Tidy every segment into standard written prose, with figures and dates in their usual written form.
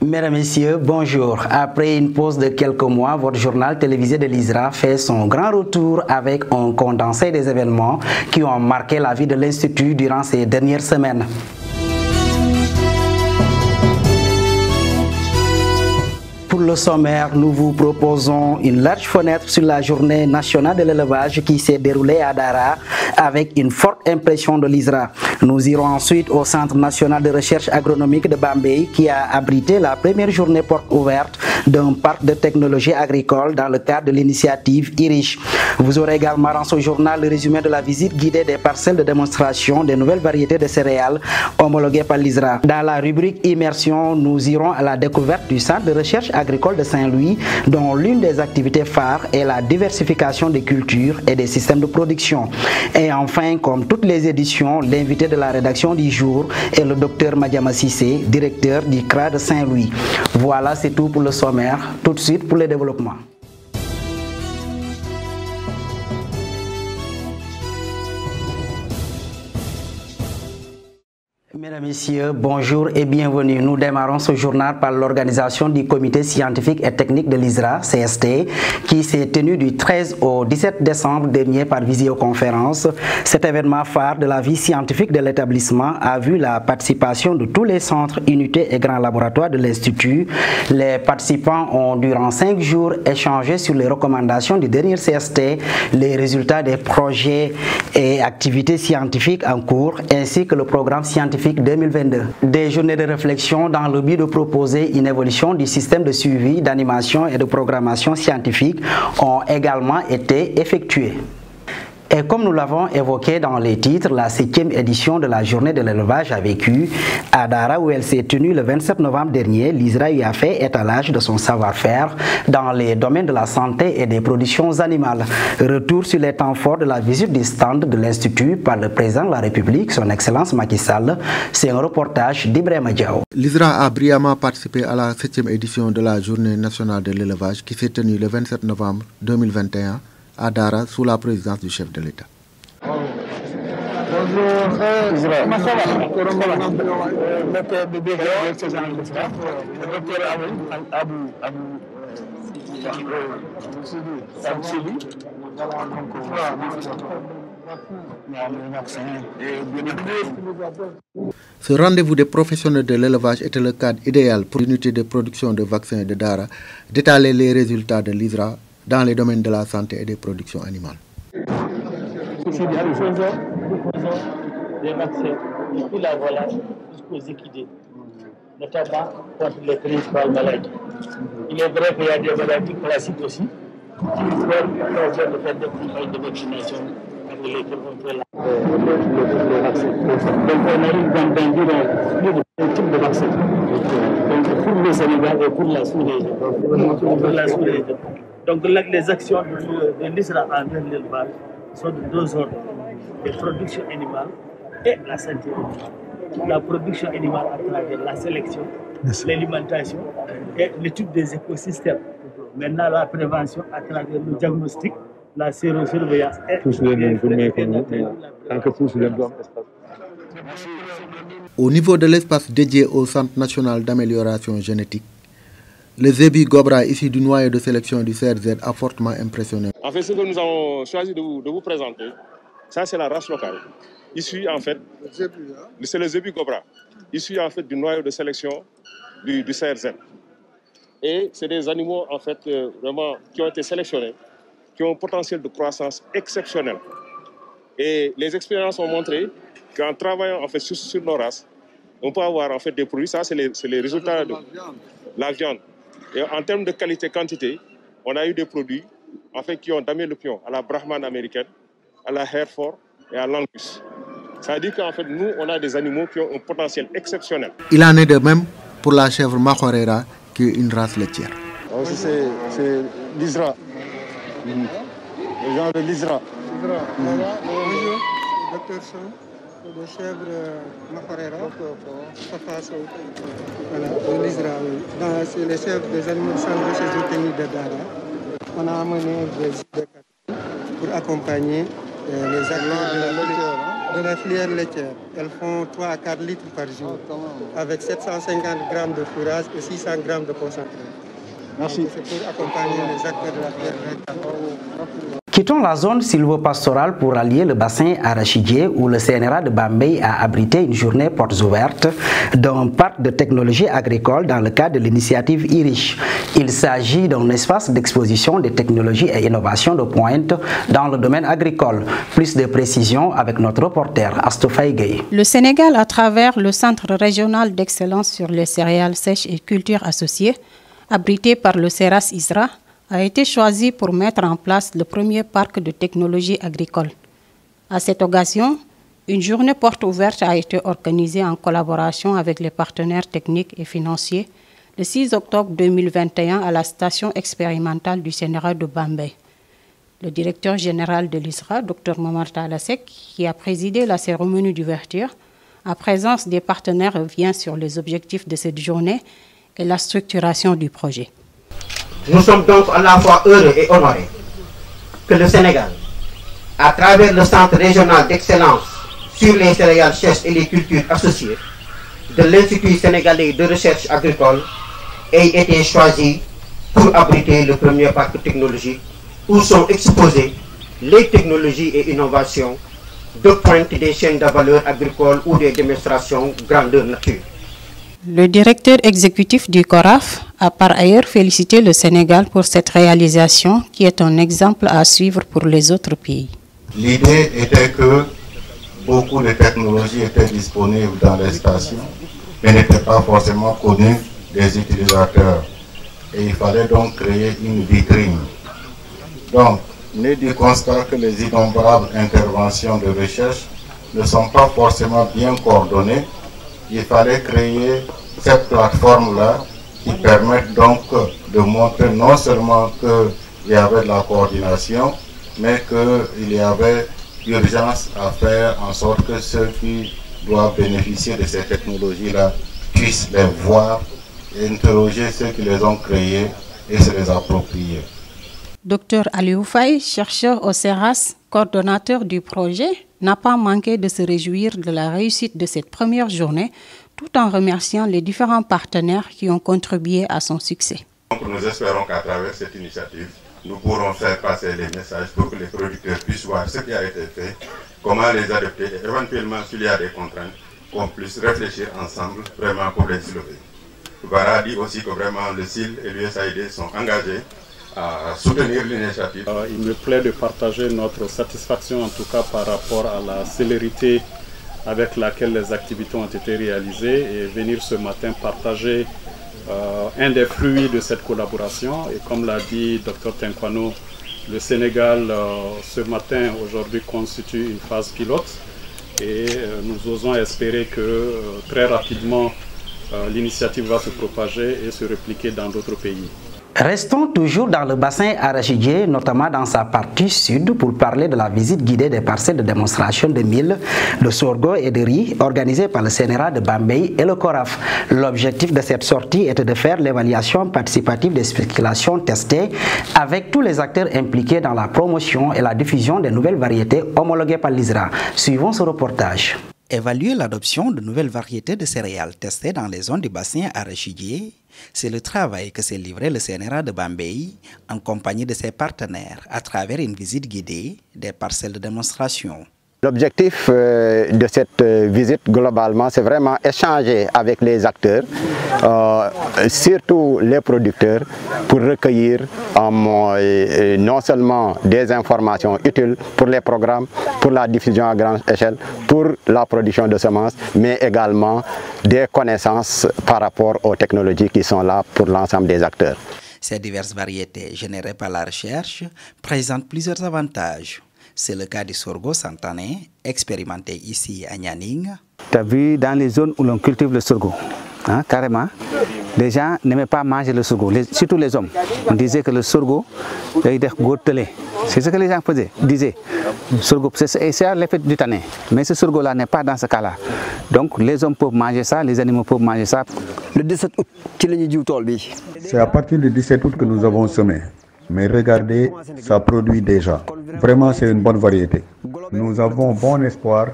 Mesdames, Messieurs, bonjour. Après une pause de quelques mois, votre journal télévisé de l'ISRA fait son grand retour avec un condensé des événements qui ont marqué la vie de l'Institut durant ces dernières semaines. Pour le sommaire, nous vous proposons une large fenêtre sur la journée nationale de l'élevage qui s'est déroulée à Dara avec une forte impression de l'ISRA. Nous irons ensuite au Centre national de recherche agronomique de Bambey qui a abrité la première journée porte ouverte d'un parc de technologie agricole dans le cadre de l'initiative IRICH. Vous aurez également dans ce journal le résumé de la visite guidée des parcelles de démonstration des nouvelles variétés de céréales homologuées par l'ISRA. Dans la rubrique Immersion, nous irons à la découverte du Centre de recherche agricole de Saint-Louis, dont l'une des activités phares est la diversification des cultures et des systèmes de production. Et enfin, comme toutes les éditions, l'invité de la rédaction du jour est le docteur Madiama Sissé, directeur du CRA de Saint-Louis. Voilà, c'est tout pour le sommaire. Tout de suite pour le développement. Mesdames, Messieurs, bonjour et bienvenue. Nous démarrons ce journal par l'organisation du comité scientifique et technique de l'ISRA, CST, qui s'est tenu du 13 au 17 décembre dernier par visioconférence. Cet événement phare de la vie scientifique de l'établissement a vu la participation de tous les centres, unités et grands laboratoires de l'Institut. Les participants ont, durant 5 jours, échangé sur les recommandations du dernier CST, les résultats des projets et activités scientifiques en cours, ainsi que le programme scientifique 2022. Des journées de réflexion dans le but de proposer une évolution du système de suivi, d'animation et de programmation scientifique ont également été effectuées. Et comme nous l'avons évoqué dans les titres, la 7e édition de la journée de l'élevage a vécu à Dara où elle s'est tenue le 27 novembre dernier. L'ISRA y a fait étalage de son savoir-faire dans les domaines de la santé et des productions animales. Retour sur les temps forts de la visite du stand de l'Institut par le président de la République, son Excellence Macky Sall. C'est un reportage d'Ibrahima Diaw. L'ISRA a brillamment participé à la 7e édition de la journée nationale de l'élevage qui s'est tenue le 27 novembre 2021 à Dara sous la présidence du chef de l'État. Ce rendez-vous des professionnels de l'élevage était le cadre idéal pour l'unité de production de vaccins de Dara d'étaler les résultats de l'ISRA dans les domaines de la santé et des productions animales. Nous faisons des vaccins depuis la volaille jusqu'aux équidés, notamment contre les principales maladies. Il est vrai qu'il y a des maladies classiques aussi, qui font l'occasion de faire des campagnes de vaccination avec lesquelles on fait les vaccins. Donc on a une gamme d'environ plus de types de vaccins. Donc pour le Sénégal et pour la sous-région. Donc les actions de l'ISRA envers l'élevage sont de deux ordres, la production animale et la santé animale. La production animale à travers la sélection, l'alimentation et l'étude des écosystèmes. Maintenant la prévention à travers le diagnostic, la sérosurveillance et Au niveau de l'espace dédié au Centre national d'amélioration génétique, le zébi Gobra issu du noyau de sélection du CRZ a fortement impressionné. En fait, ce que nous avons choisi de vous présenter, ça c'est la race locale. Issu en fait, c'est le zébi Gobra, issu en fait du noyau de sélection du CRZ. Et c'est des animaux en fait vraiment qui ont été sélectionnés, qui ont un potentiel de croissance exceptionnel. Et les expériences ont montré qu'en travaillant en fait sur nos races, on peut avoir en fait des produits. Ça c'est les résultats de la viande. Et en termes de qualité-quantité, on a eu des produits en fait, qui ont damé le pion à la Brahman américaine, à la Hereford et à l'Angus. Ça veut dire qu'en fait, nous, on a des animaux qui ont un potentiel exceptionnel. Il en est de même pour la chèvre Mahorera, qui est une race laitière. C'est l'ISRA. Les gens de l'ISRA. Bonjour, docteur Son. De chèvre Mahorera, voilà, de l'ISRA. C'est les chèvres des animaux de centre de recherche technique de Dara. On a amené des pour accompagner les acteurs de la filière laitière. Elles font 3 à 4 litres par jour, avec 750 grammes de fourrage et 600 grammes de concentré. Merci. C'est pour accompagner les acteurs de la filière laitière. Quittons la zone sylvo-pastorale pour allier le bassin arachidier où le CNRA de Bambey a abrité une journée portes ouvertes d'un parc de technologie agricole dans le cadre de l'initiative IRICH. Il s'agit d'un espace d'exposition des technologies et innovations de pointe dans le domaine agricole. Plus de précisions avec notre reporter Astofaï Gueye. Le Sénégal, à travers le Centre régional d'excellence sur les céréales sèches et cultures associées, abrité par le CERAS ISRA, a été choisi pour mettre en place le premier parc de technologie agricole. À cette occasion, une journée porte ouverte a été organisée en collaboration avec les partenaires techniques et financiers le 6 octobre 2021 à la station expérimentale du CNRA de Bambey. Le directeur général de l'ISRA, Dr Momar Talasek, qui a présidé la cérémonie d'ouverture, en présence des partenaires, revient sur les objectifs de cette journée et la structuration du projet. Nous sommes donc à la fois heureux et honorés que le Sénégal, à travers le Centre régional d'excellence sur les céréales sèches et les cultures associées de l'Institut sénégalais de recherche agricole, ait été choisi pour abriter le premier parc technologique où sont exposées les technologies et innovations de pointe des chaînes de valeur agricole ou des démonstrations grandeur nature. Le directeur exécutif du CORAF a par ailleurs félicité le Sénégal pour cette réalisation qui est un exemple à suivre pour les autres pays. L'idée était que beaucoup de technologies étaient disponibles dans les stations, mais n'étaient pas forcément connues des utilisateurs. Et il fallait donc créer une vitrine. Donc, né du constat que les innombrables interventions de recherche ne sont pas forcément bien coordonnées, il fallait créer cette plateforme-là qui permette donc de montrer non seulement qu'il y avait de la coordination, mais qu'il y avait urgence à faire en sorte que ceux qui doivent bénéficier de ces technologies-là puissent les voir et interroger ceux qui les ont créées et se les approprier. Dr Aliou Faye, chercheur au CERAS, coordonnateur du projet, n'a pas manqué de se réjouir de la réussite de cette première journée, tout en remerciant les différents partenaires qui ont contribué à son succès. Donc nous espérons qu'à travers cette initiative, nous pourrons faire passer les messages pour que les producteurs puissent voir ce qui a été fait, comment les adapter et éventuellement s'il y a des contraintes, qu'on puisse réfléchir ensemble vraiment pour les soulever. Bara dit aussi que vraiment le CIL et l'USAID sont engagés à soutenir l'initiative. Il me plaît de partager notre satisfaction en tout cas par rapport à la célérité avec laquelle les activités ont été réalisées et venir ce matin partager un des fruits de cette collaboration. Et comme l'a dit Dr Tenkwano, le Sénégal ce matin, aujourd'hui, constitue une phase pilote et nous osons espérer que très rapidement l'initiative va se propager et se répliquer dans d'autres pays. Restons toujours dans le bassin arachidier, notamment dans sa partie sud, pour parler de la visite guidée des parcelles de démonstration de mil, de sorgho et de riz organisée par le CNRA de Bambey et le CORAF. L'objectif de cette sortie était de faire l'évaluation participative des spéculations testées avec tous les acteurs impliqués dans la promotion et la diffusion des nouvelles variétés homologuées par l'ISRA. Suivons ce reportage. Évaluer l'adoption de nouvelles variétés de céréales testées dans les zones du bassin arachidier, c'est le travail que s'est livré le CNRA de Bambey en compagnie de ses partenaires à travers une visite guidée des parcelles de démonstration. L'objectif de cette visite, globalement, c'est vraiment échanger avec les acteurs, surtout les producteurs, pour recueillir non seulement des informations utiles pour les programmes, pour la diffusion à grande échelle, pour la production de semences, mais également des connaissances par rapport aux technologies qui sont là pour l'ensemble des acteurs. Ces diverses variétés générées par la recherche présentent plusieurs avantages. C'est le cas du sorgho santané, expérimenté ici à Nianing. Tu as vu dans les zones où l'on cultive le sorgho, hein, carrément, les gens n'aimaient pas manger le sorgho, surtout les hommes. On disait que le sorgho, c'est ce que les gens disaient. Sorgho, c'est l'effet du tanin. Mais ce sorgho-là n'est pas dans ce cas-là. Donc les hommes peuvent manger ça, les animaux peuvent manger ça. Le 17 août, c'est à partir du 17 août que nous avons semé. Mais regardez, ça produit déjà. Vraiment, c'est une bonne variété. Nous avons bon espoir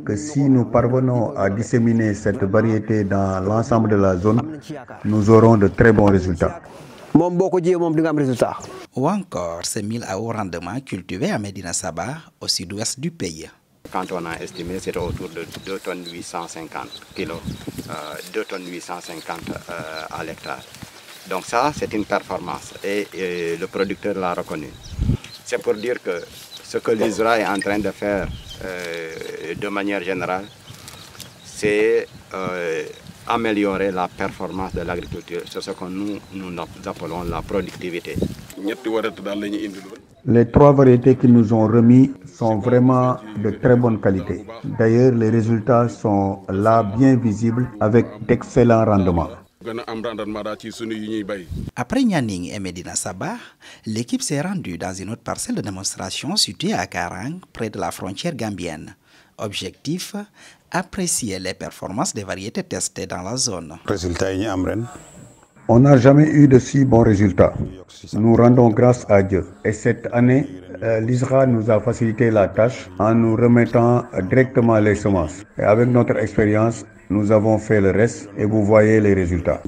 que si nous parvenons à disséminer cette variété dans l'ensemble de la zone, nous aurons de très bons résultats. Ou encore ces milles à haut rendement cultivés à Medina Sabah, au sud-ouest du pays. Quand on a estimé, c'était autour de 2 tonnes 850 kilos, 2 tonnes 850 à l'hectare. Donc ça, c'est une performance et le producteur l'a reconnu. C'est pour dire que ce que l'ISRA est en train de faire de manière générale, c'est améliorer la performance de l'agriculture. C'est ce que nous appelons la productivité. Les 3 variétés qu'ils nous ont remis sont vraiment de très bonne qualité. D'ailleurs, les résultats sont là bien visibles avec d'excellents rendements. Après Nianing et Medina Sabah, l'équipe s'est rendue dans une autre parcelle de démonstration située à Karang, près de la frontière gambienne. Objectif, apprécier les performances des variétés testées dans la zone. On n'a jamais eu de si bons résultats. Nous rendons grâce à Dieu. Et cette année, l'ISRA nous a facilité la tâche en nous remettant directement les semences. Et avec notre expérience, nous avons fait le reste et vous voyez les résultats.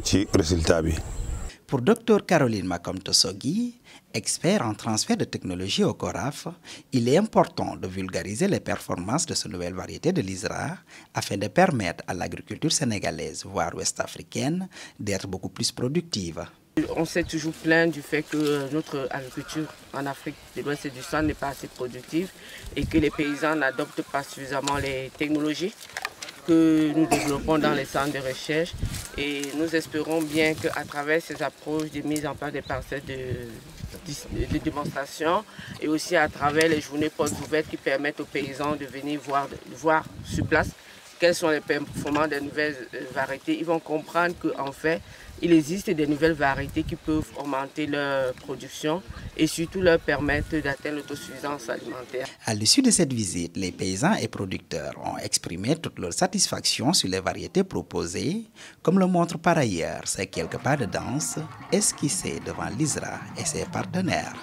Pour Dr Caroline Makom-Tosogi, expert en transfert de technologie au CORAF, il est important de vulgariser les performances de ces nouvelles variétés de l'ISRA afin de permettre à l'agriculture sénégalaise, voire ouest-africaine, d'être beaucoup plus productive. On s'est toujours plaint du fait que notre agriculture en Afrique de l'Ouest et du Centre n'est pas assez productive et que les paysans n'adoptent pas suffisamment les technologies que nous développons dans les centres de recherche. Et nous espérons bien qu'à travers ces approches de mise en place des parcelles de démonstration et aussi à travers les journées portes ouvertes qui permettent aux paysans de venir voir sur place quelles sont les performances des nouvelles variétés, ils vont comprendre qu'en fait, il existe des nouvelles variétés qui peuvent augmenter leur production et surtout leur permettre d'atteindre l'autosuffisance alimentaire. À l'issue de cette visite, les paysans et producteurs ont exprimé toute leur satisfaction sur les variétés proposées, comme le montrent par ailleurs ces quelques pas de danse esquissés devant l'ISRA et ses partenaires.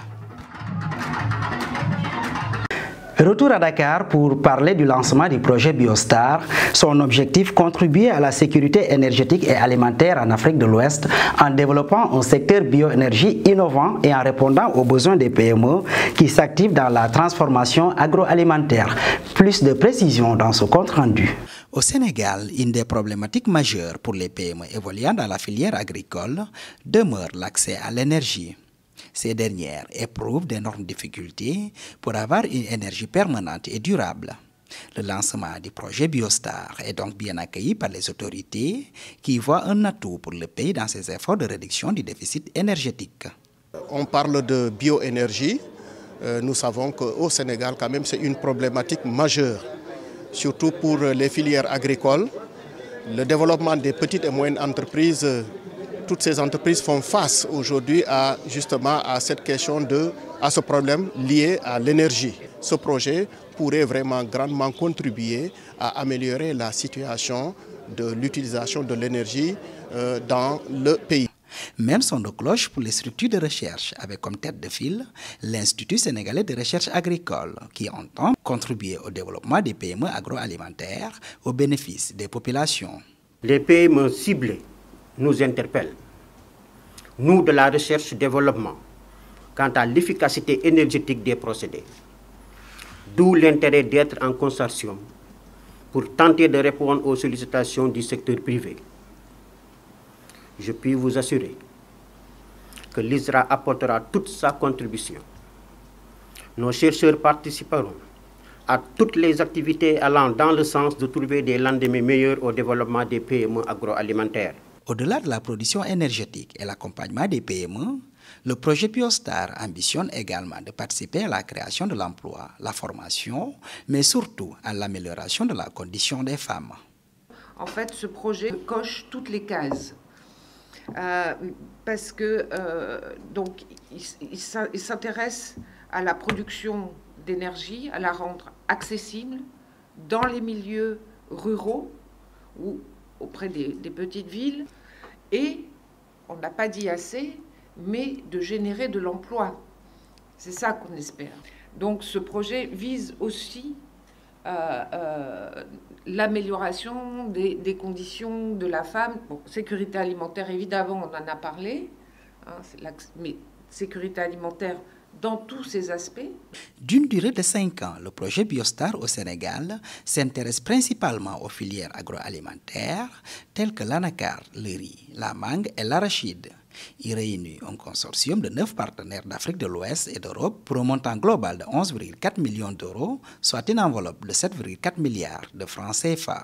Retour à Dakar pour parler du lancement du projet Biostar. Son objectif, contribuer à la sécurité énergétique et alimentaire en Afrique de l'Ouest en développant un secteur bioénergie innovant et en répondant aux besoins des PME qui s'activent dans la transformation agroalimentaire. Plus de précisions dans ce compte rendu. Au Sénégal, une des problématiques majeures pour les PME évoluant dans la filière agricole demeure l'accès à l'énergie. Ces dernières éprouvent d'énormes difficultés pour avoir une énergie permanente et durable. Le lancement du projet Biostar est donc bien accueilli par les autorités qui voient un atout pour le pays dans ses efforts de réduction du déficit énergétique. On parle de bioénergie. Nous savons qu'au Sénégal, quand même, c'est une problématique majeure, surtout pour les filières agricoles. Le développement des petites et moyennes entreprises, toutes ces entreprises font face aujourd'hui à cette question à ce problème lié à l'énergie. Ce projet pourrait vraiment grandement contribuer à améliorer la situation de l'utilisation de l'énergie dans le pays. Même son de cloche pour les structures de recherche avec comme tête de file l'Institut sénégalais de recherche agricole qui entend contribuer au développement des PME agroalimentaires au bénéfice des populations. Les PME ciblées nous interpellent, nous de la recherche-développement, quant à l'efficacité énergétique des procédés. D'où l'intérêt d'être en consortium pour tenter de répondre aux sollicitations du secteur privé. Je puis vous assurer que l'ISRA apportera toute sa contribution. Nos chercheurs participeront à toutes les activités allant dans le sens de trouver des lendemains meilleurs au développement des PME agroalimentaires. Au-delà de la production énergétique et l'accompagnement des PME, le projet Biostar ambitionne également de participer à la création de l'emploi, la formation, mais surtout à l'amélioration de la condition des femmes. En fait, ce projet coche toutes les cases. Parce que donc il s'intéresse à la production d'énergie, à la rendre accessible dans les milieux ruraux ou auprès des petites villes, et on n'a pas dit assez, mais de générer de l'emploi C'est ça qu'on espère. Donc ce projet vise aussi l'amélioration des conditions de la femme. Bon, sécurité alimentaire, évidemment, on en a parlé, hein, mais sécurité alimentaire dans tous ses aspects. D'une durée de 5 ans, le projet Biostar au Sénégal s'intéresse principalement aux filières agroalimentaires telles que l'anacarde, le riz, la mangue et l'arachide. Il réunit un consortium de 9 partenaires d'Afrique de l'Ouest et d'Europe pour un montant global de 11,4 millions d'euros, soit une enveloppe de 7,4 milliards de francs CFA.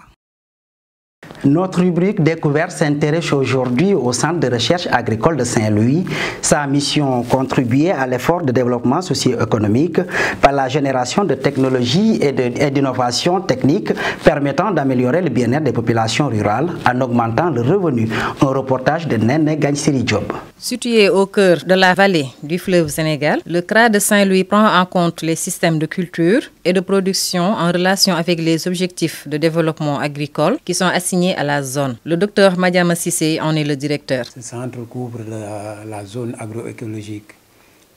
Notre rubrique Découverte s'intéresse aujourd'hui au Centre de recherche agricole de Saint-Louis. Sa mission, contribuer à l'effort de développement socio-économique par la génération de technologies et d'innovations techniques permettant d'améliorer le bien-être des populations rurales en augmentant le revenu. Un reportage de Néné Gagne-Siri Diop. Situé au cœur de la vallée du fleuve Sénégal, le CRA de Saint-Louis prend en compte les systèmes de culture et de production en relation avec les objectifs de développement agricole qui sont assignés à la zone. Le docteur Madiama Sissé en est le directeur. Ce centre couvre la zone agroécologique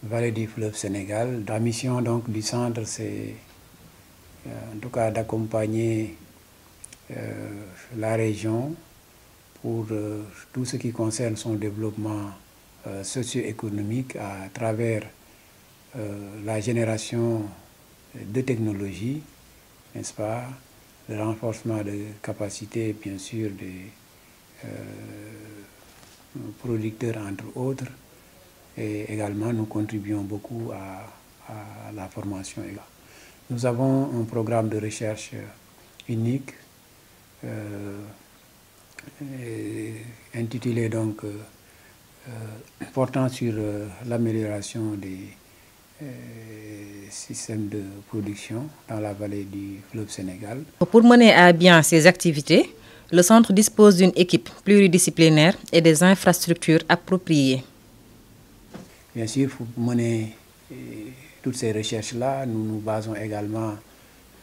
vallée du fleuve Sénégal. La mission donc du centre, c'est en tout cas d'accompagner la région pour tout ce qui concerne son développement socio-économique à travers la génération de technologies, n'est-ce pas, le renforcement de capacités, bien sûr, des producteurs, entre autres, et également nous contribuons beaucoup à la formation. Nous avons un programme de recherche unique intitulé donc portant sur l'amélioration des systèmes de production dans la vallée du fleuve Sénégal. Pour mener à bien ces activités, le centre dispose d'une équipe pluridisciplinaire et des infrastructures appropriées. Bien sûr, pour mener toutes ces recherches-là, nous nous basons également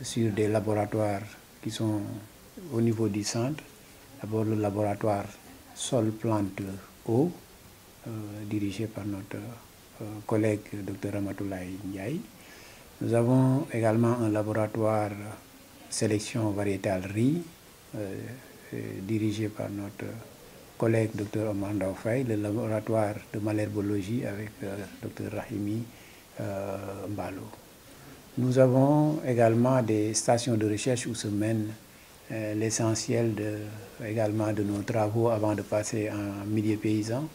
sur des laboratoires qui sont au niveau du centre. D'abord le laboratoire sol, plante, eau, dirigé par notre collègue Dr Ramatoulaye Ndiaye. Nous avons également un laboratoire sélection variétale riz, dirigé par notre collègue Dr Omar Ndao Faye, le laboratoire de malherbologie avec Dr Rahimi Mbalo. Nous avons également des stations de recherche où se mène l'essentiel également de nos travaux avant de passer en milieu paysan.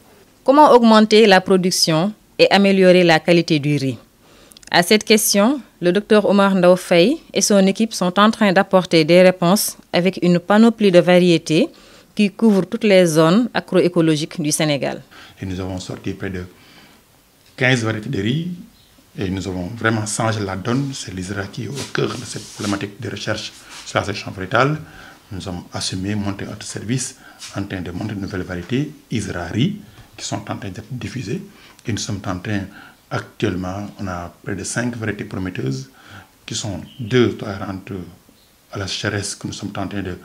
Comment augmenter la production et améliorer la qualité du riz? À cette question, le docteur Omar Ndao Faye et son équipe sont en train d'apporter des réponses avec une panoplie de variétés qui couvrent toutes les zones agroécologiques du Sénégal. Et nous avons sorti près de 15 variétés de riz et nous avons vraiment changé la donne. C'est l'ISRA qui est au cœur de cette problématique de recherche sur la sélection variétale. Nous avons assumé, monté notre service en train de monter de nouvelles variétés, ISRA riz, qui sont en train d'être diffusées. Et nous sommes en train, actuellement, on a près de 5 variétés prometteuses qui sont 2 tolérantes à la sécheresse que nous sommes en train que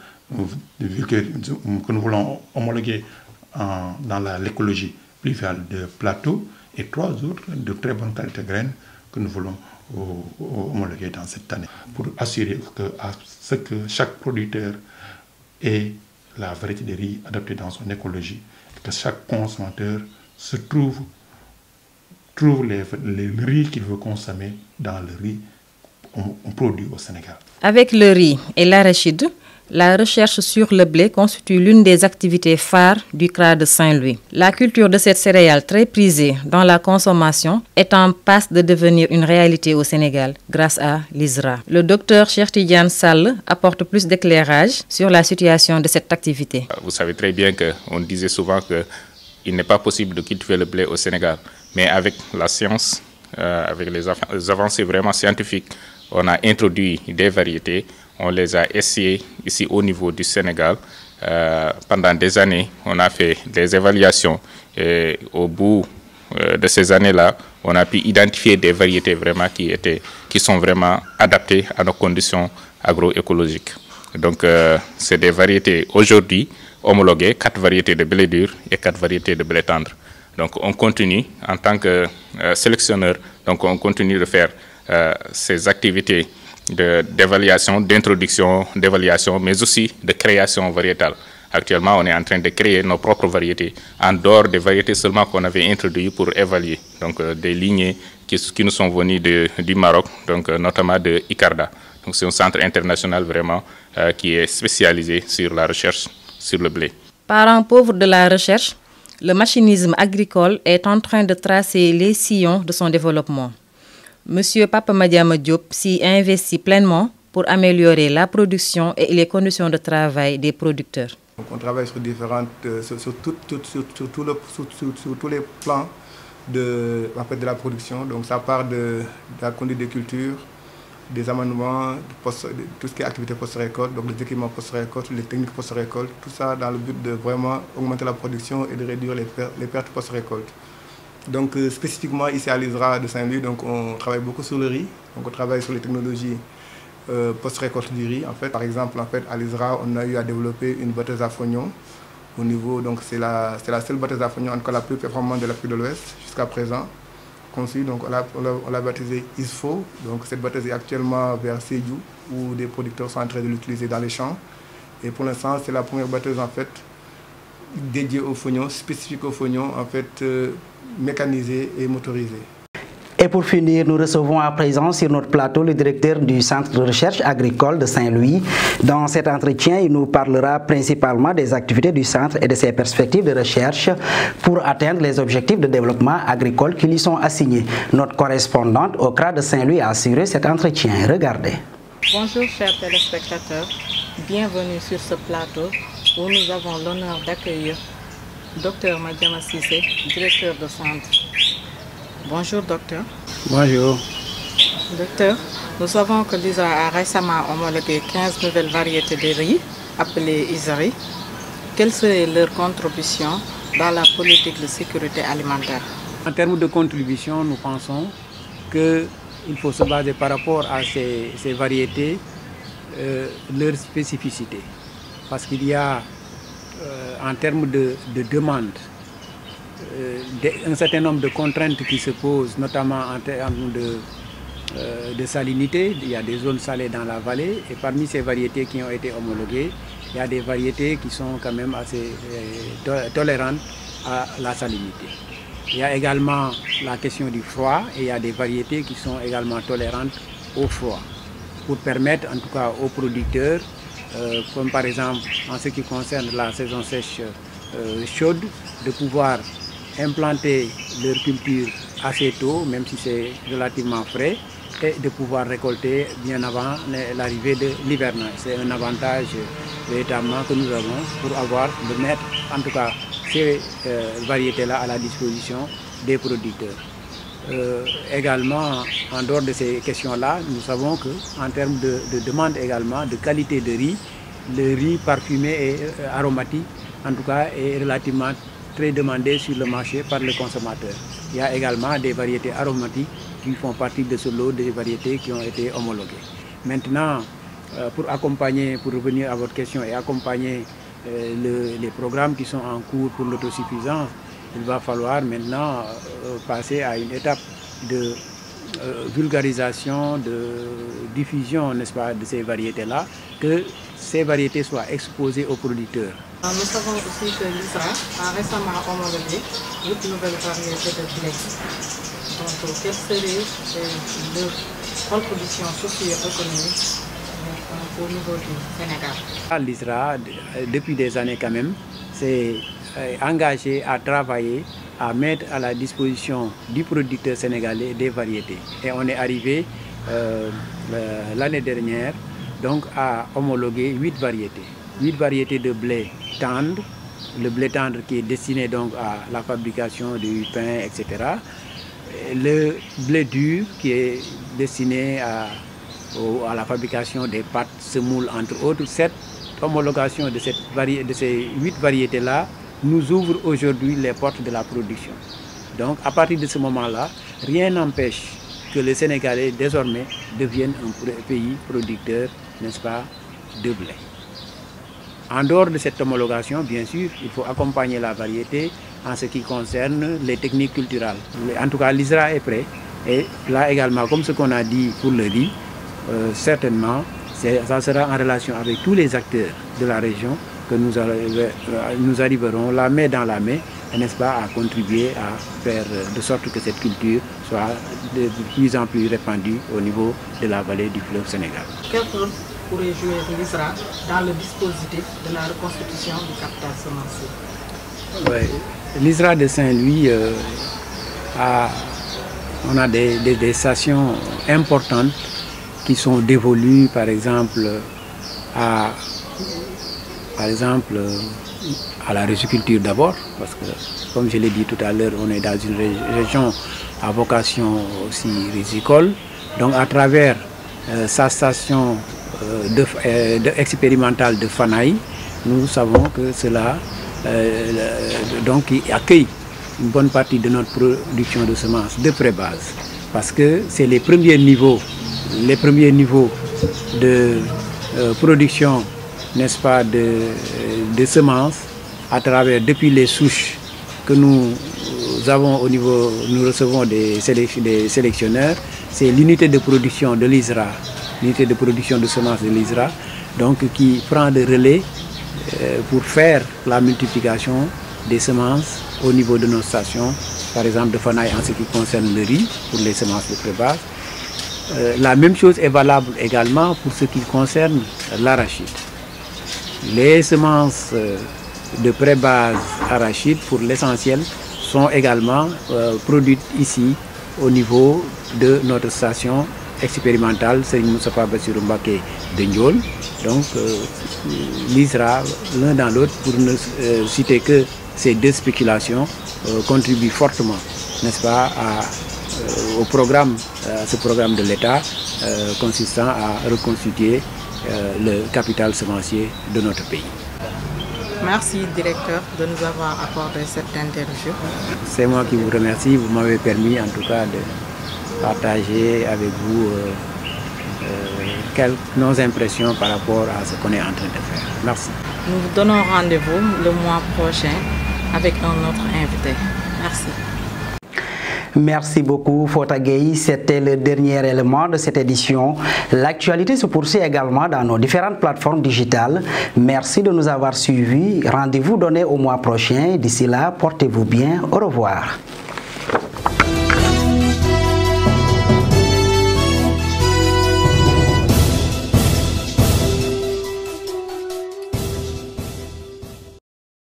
nous voulons homologuer dans l'écologie pluviale de plateau et 3 autres de très bonne qualité de graines que nous voulons homologuer dans cette année pour assurer que chaque producteur ait la variété de riz adaptée dans son écologie et que chaque consommateur se trouve les riz qu'il veut consommer dans le riz qu'on produit au Sénégal. Avec le riz et l'arachide, la recherche sur le blé constitue l'une des activités phares du CRA de Saint-Louis. La culture de cette céréale très prisée dans la consommation est en passe de devenir une réalité au Sénégal grâce à l'ISRA. Le docteur Cheikh Tidiane Sall apporte plus d'éclairage sur la situation de cette activité. Vous savez très bien qu'on disait souvent qu'il n'est pas possible de cultiver le blé au Sénégal. Mais avec la science, avec les avancées vraiment scientifiques, on a introduit des variétés. On les a essayées ici au niveau du Sénégal. Pendant des années, on a fait des évaluations. Et au bout de ces années-là, on a pu identifier des variétés vraiment qui sont vraiment adaptées à nos conditions agroécologiques. Donc, c'est des variétés aujourd'hui homologuées, 4 variétés de blé dur et 4 variétés de blé tendre. Donc on continue en tant que sélectionneur, donc on continue de faire ces activités d'évaluation, d'introduction, d'évaluation, mais aussi de création variétale. Actuellement, on est en train de créer nos propres variétés, en dehors des variétés seulement qu'on avait introduites pour évaluer. Donc des lignées qui nous sont venues du Maroc, donc notamment de Icarda. Donc c'est un centre international vraiment qui est spécialisé sur la recherche sur le blé. Parent pauvre de la recherche, le machinisme agricole est en train de tracer les sillons de son développement. Monsieur Papa Madiama Diop s'y investit pleinement pour améliorer la production et les conditions de travail des producteurs. Donc on travaille sur sur tous les plans de la production. Donc ça part de la conduite des cultures, des amendements, tout ce qui est activité post-récolte, donc les équipements post-récolte, les techniques post-récolte, tout ça dans le but de vraiment augmenter la production et de réduire les pertes post-récolte. Donc spécifiquement ici à l'ISRA de Saint-Louis, donc on travaille beaucoup sur le riz, donc on travaille sur les technologies post-récolte du riz. En fait, par exemple, à l'ISRA, on a eu à développer une batteuse à fognon au niveau, donc c'est la seule batteuse à fognon, en tout cas la plus performante de l'Afrique de l'Ouest jusqu'à présent, conçue. Donc on l'a baptisée ISFO. Donc cette batteuse est actuellement vers Sédhiou, où des producteurs sont en train de l'utiliser dans les champs. Et pour l'instant, c'est la première batteuse en fait dédiée au fognon, spécifique au fognon, en fait mécanisée et motorisée. Et pour finir, nous recevons à présent sur notre plateau le directeur du Centre de recherche agricole de Saint-Louis. Dans cet entretien, il nous parlera principalement des activités du centre et de ses perspectives de recherche pour atteindre les objectifs de développement agricole qui lui sont assignés. Notre correspondante au CRA de Saint-Louis a assuré cet entretien. Regardez. Bonjour chers téléspectateurs, bienvenue sur ce plateau où nous avons l'honneur d'accueillir Dr Madiama Cissé, directeur de centre. Bonjour docteur. Bonjour. Docteur, nous savons que l'ISRA a récemment homologué 15 nouvelles variétés de riz appelées ISRI. Quelle serait leur contribution dans la politique de sécurité alimentaire? En termes de contribution, nous pensons qu'il faut se baser par rapport à ces variétés, leur spécificité. Parce qu'il y a, en termes de demande, un certain nombre de contraintes qui se posent, notamment en termes de salinité. Il y a des zones salées dans la vallée et parmi ces variétés qui ont été homologuées, il y a des variétés qui sont quand même assez tolérantes à la salinité. Il y a également la question du froid et il y a des variétés qui sont également tolérantes au froid pour permettre en tout cas aux producteurs, comme par exemple en ce qui concerne la saison sèche chaude, de pouvoir implanter leur culture assez tôt, même si c'est relativement frais, et de pouvoir récolter bien avant l'arrivée de l'hivernage. C'est un avantage véritablement que nous avons pour de mettre en tout cas ces variétés-là à la disposition des producteurs. Également, en dehors de ces questions-là, nous savons qu'en termes de demande également, de qualité de riz, le riz parfumé et aromatique, en tout cas, est relativement très demandé sur le marché par le consommateur. Il y a également des variétés aromatiques qui font partie de ce lot des variétés qui ont été homologuées. Maintenant, pour revenir à votre question et accompagner les programmes qui sont en cours pour l'autosuffisance, il va falloir maintenant passer à une étape de vulgarisation, de diffusion, n'est-ce pas, de ces variétés-là, que ces variétés soient exposées aux producteurs. Nous savons aussi que l'ISRA a récemment homologué 8 nouvelles variétés de blé. Donc, quelle serait leur contribution socio-économique au niveau du Sénégal? L'ISRA, depuis des années quand même, s'est engagé à travailler, à mettre à la disposition du producteur sénégalais des variétés. Et on est arrivé l'année dernière donc, à homologuer 8 variétés. 8 variétés de blé tendre, le blé tendre qui est destiné donc à la fabrication du pain, etc. Le blé dur qui est destiné à la fabrication des pâtes, semoules, entre autres. Cette homologation de ces 8 variétés-là nous ouvre aujourd'hui les portes de la production. Donc à partir de ce moment-là, rien n'empêche que les Sénégalais désormais deviennent un pays producteur, n'est-ce pas, de blé. En dehors de cette homologation, bien sûr, il faut accompagner la variété en ce qui concerne les techniques culturelles. En tout cas, l'ISRA est prêt. Et là également, comme ce qu'on a dit pour le riz, certainement, ça sera en relation avec tous les acteurs de la région que nous arriverons la main dans la main, n'est-ce pas, à contribuer à faire de sorte que cette culture soit de plus en plus répandue au niveau de la vallée du fleuve Sénégal. Quel rôle pourrait jouer l'ISRA dans le dispositif de la reconstitution du capital semencier? L'ISRA de Saint-Louis on a des stations importantes qui sont dévolues, par exemple, à la riziculture d'abord, parce que, comme je l'ai dit tout à l'heure, on est dans une région à vocation aussi rizicole. Donc, à travers sa station expérimentale de Fanaï, nous savons que cela accueille une bonne partie de notre production de semences de pré-base, parce que c'est les premiers niveaux de production, n'est-ce pas, de semences à travers, depuis les souches que nous avons au niveau, nous recevons des sélectionneurs, c'est l'unité de production de l'ISRA, l'unité de production de semences de l'ISRA, donc qui prend le relais pour faire la multiplication des semences au niveau de nos stations, par exemple de Fanaï en ce qui concerne le riz, pour les semences de pré-base. La même chose est valable également pour ce qui concerne l'arachide. Les semences de pré-base arachide, pour l'essentiel, sont également produites ici au niveau de notre station expérimentale Serigne Moustapha Bassirou Mbacké de Ndiol. Donc l'ISRA, l'un dans l'autre, pour ne citer que ces deux spéculations, contribuent fortement, n'est-ce pas, au programme, ce programme de l'État consistant à reconstituer le capital semencier de notre pays. Merci, directeur, de nous avoir accordé cette interview. C'est moi qui vous remercie. Vous m'avez permis en tout cas de partager avec vous nos impressions par rapport à ce qu'on est en train de faire. Merci. Nous vous donnons rendez-vous le mois prochain avec un autre invité. Merci. Merci beaucoup Fota Gueye, c'était le dernier élément de cette édition. L'actualité se poursuit également dans nos différentes plateformes digitales. Merci de nous avoir suivis. Rendez-vous donné au mois prochain. D'ici là, portez-vous bien. Au revoir.